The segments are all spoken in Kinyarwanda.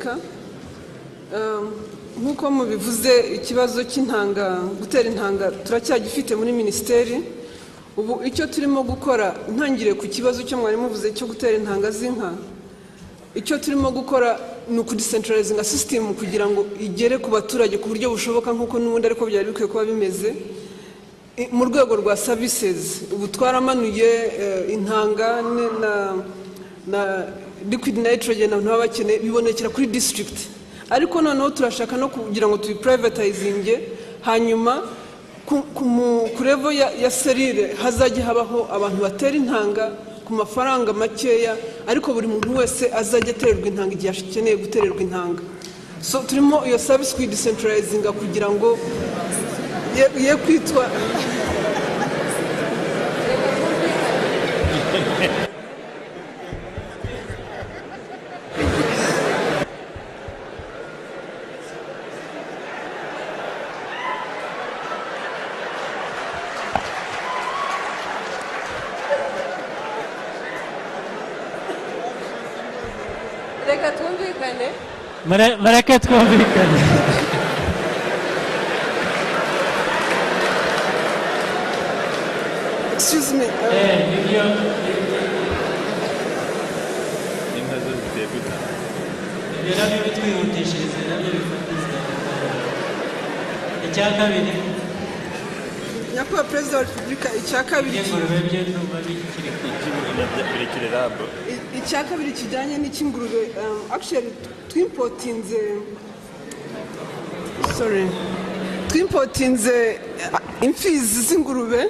ry'Amerika. Nk'uko mubivuze ikibazo cy'intanga gutera intanga turacyagifite muri ministeri. Ubu icyo turimo gukora ntangire ku kibazo cyo mwari muvuze cyo gutera intanga z'inka. Icyo turimo gukora ni ukudecentralizing system kugira ngo igere ku baturage ku buryo bushoboka nk'uko n'ubundi ariko byari bikwiye kuba bimeze. Mu rwego rwa services ubu twaramanuye intanga na liquid nitrogen abantu bakeneye bibonekera kuri district, ariko noneho turashaka no kugira ngo tubi privatizinge, hanyuma ku level ya serire hazajya habaho abantu batera intanga ku mafaranga makeya, ariko buri muntu wese azajya atererwa intanga igihe akeneye gutererwa intanga. So turimo iyo service ku decentralizinga kugira ngo ye kwitwa Mureke twumvikane. Excuse me. Nyakubahwa Perezida wa Repubulika, icya kabiri kijyanye n'ikingurube, actually twimpotinze imfizi z'ingurube.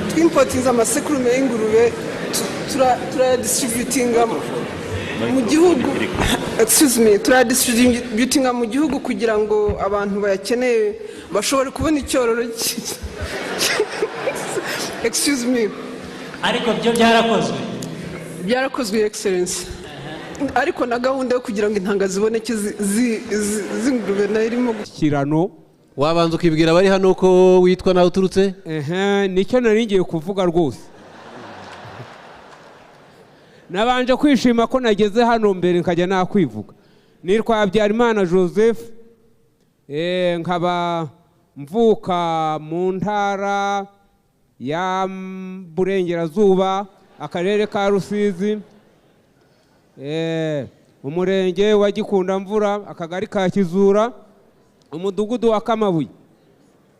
Twimpotinze amasekurume y'ingurube turayadistributinga mu gihugu, turayadistributinga mu gihugu kugira ngo abantu bayakeneye bashobore kubona icyororo. Excuse me. Ariko byo byarakozwe Excellency. Ariko na gahunda yo kugira ngo intanga ziboneke z'ingurube nayo irimo gushyirano. Wabanza ukibwira bari hano ko witwa nawe uturutse? Nicyo nari ngiye kuvuga rwose. Nabanje kwishima ko nageze hano mbere nkajya nakwivuga. Nitwa Habyarimana Joseph, nkaba mvuka mu ntara ya Burengerazuba, akarere ka Rusizi, umurenge wa Gikundamvura, akagari ka Kizura, umudugudu wa Kamabuye.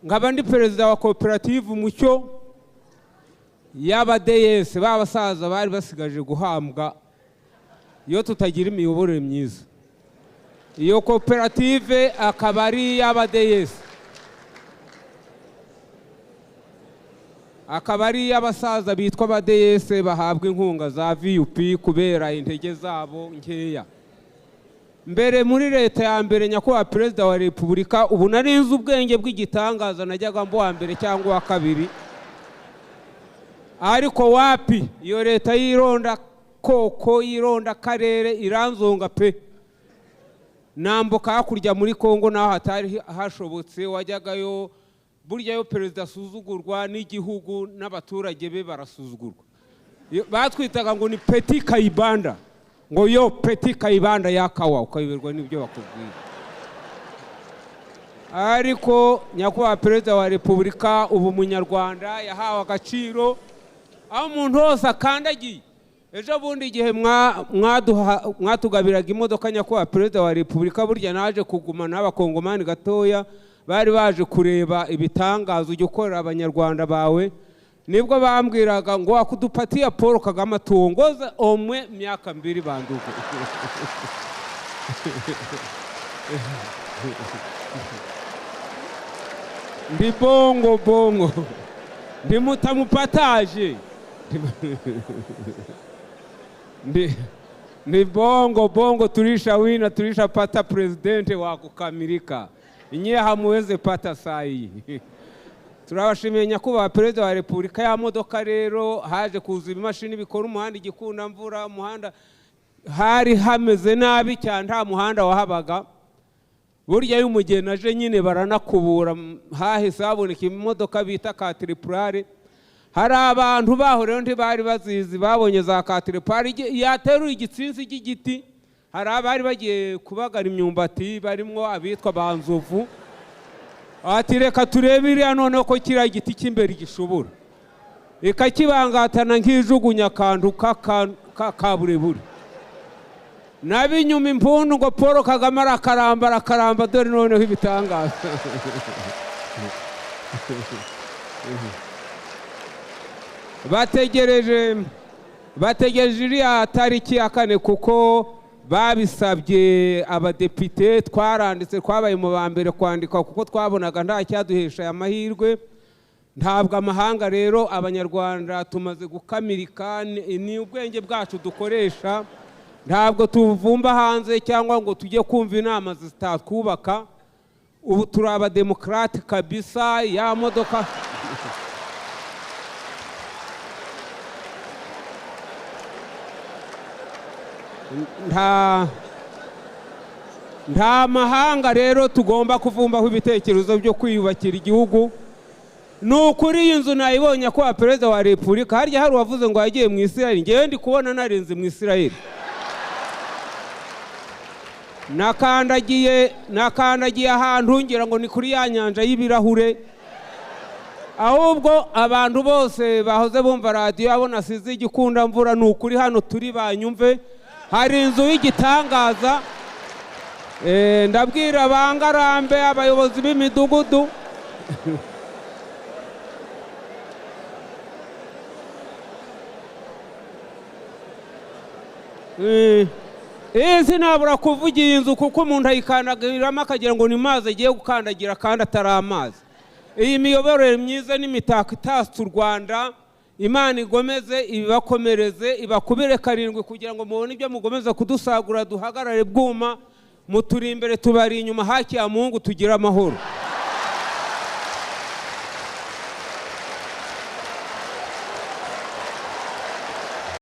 Nkaba ndi perezida wa koperative Umucyo y'abaDS b'abasaza bari basigaje guhambwa iyo tutagira imiyoborere myiza. Iyo koperative akaba ari y'abaDS, akaba ari y'abasaza bitwa abaDS bahabwa inkunga za VUP kubera intege zabo nkeya. Mbere muri leta ya mbere nyakubahwa Perezida wa Repubulika, ubu narinze ubwenge bw'igitangaza, najyaga mbo wa mbere cyangwa wa kabiri, ariko wapi iyo leta yironda koko, yironda karere, iranzonga pe. Nambuka hakurya muri Kongo naho hatari hashobotse, wajyagayo burya yo perezida asuzugurwa n'igihugu n'abaturage be barasuzugurwa. Batwitaga ngo ni Petit Kayibanda, ngo yo Petit Kayibanda yakawa, ukayoberwa n'ibyo bakubwira. Ariko nyakubahwa Perezida wa Repubulika, ubu Munyarwanda yahawe agaciro aho umuntu wose akandagiye. Ejo bundi igihe mwatugabiraga imodoka nyakubahwa Perezida wa Repubulika, burya naje kuguma n'abakongomani gatoya bari baje kureba ibitangazo ujya ukorera abanyarwanda bawe, nibwo bambwiraga ngo wakudupatiya Paul Kagame tuongoza omwe myaka 2 bandugu. Ndi bongo ndi mutamupataje, ndi bongo tulisha wina, tulisha pata presidente wa kukamilika. inyeha muweze pata sayi. Turabashimiye nyakubahwa perezida wa repubulika. Ya modoka rero haje kuza imashini bikora umuhanda igikunda mvura, umuhanda hari hameze nabi cyane, nta muhanda wahabaga. Burya y'umugeni aje nyine baranakubura, hahise haboneka imodoka bita katiripurare. Hari abantu baho rero ntibari bazizi, babonye za katiripurare yateruye igitsinsi cy'igiti. Hari abari bagiye kubagara imyumbati barimo abitwa banzovu. Ati reka turebe iriya noneho ko kiriya giti cy'imbere gishobora, ikakibangatana nk'ijugunya akantu k'akaburebure. Nabinyuma impundu ngo Paul Kagame arakaramba, dore noneho ibitangaza. Bategereje iriya tariki ya 4 kuko babisabye abadepite. Twaranditse, twabaye mu bambere kwandika kuko twabonaga nta cyaduhesha aya mahirwe. Ntabwo amahanga rero abanyarwanda tumaze gukamirika, ni ubwenge bwacu dukoresha, ntabwo tuvumba hanze cyangwa ngo tujye kumva inama zitatwubaka. Ubu turi abademokrate kabisa. Ya modoka nta mahanga rero tugomba kuvumbaho ibitekerezo byo kwiyubakira igihugu. Nukuri iyi nzu nayibonye ko perezida wa repubulika, harya hari uwavuze ngo yagiye mu Isirayeli, ngewe ndi kubona narenze mu Isirayeli. Nakandagiye ahantu ngira ngo ni kuri ya nyanja y'ibirahure. Ahubwo abantu bose bahoze bumva radio abona size igikunda mvura, nukuri hano turi banyumve, hari inzu y'igitangaza. Ndabwira bangarambe abayobozi b'imidugudu sinabura kuvuga iyi nzu kuko umuntu ayikandagiramo akagira ngo ni mazi agiye gukandagira kandi atari amazi. Iyi miyoborere myiza n'imitako itatse u Rwanda, Imana igomeze ibibakomereze, ibakubire 7 kugira ngo mubone ibyo mugomeza kudusagura, duhagarare bwuma, muturi imbere tubari inyuma, haki ya Mungu tugira amahoro.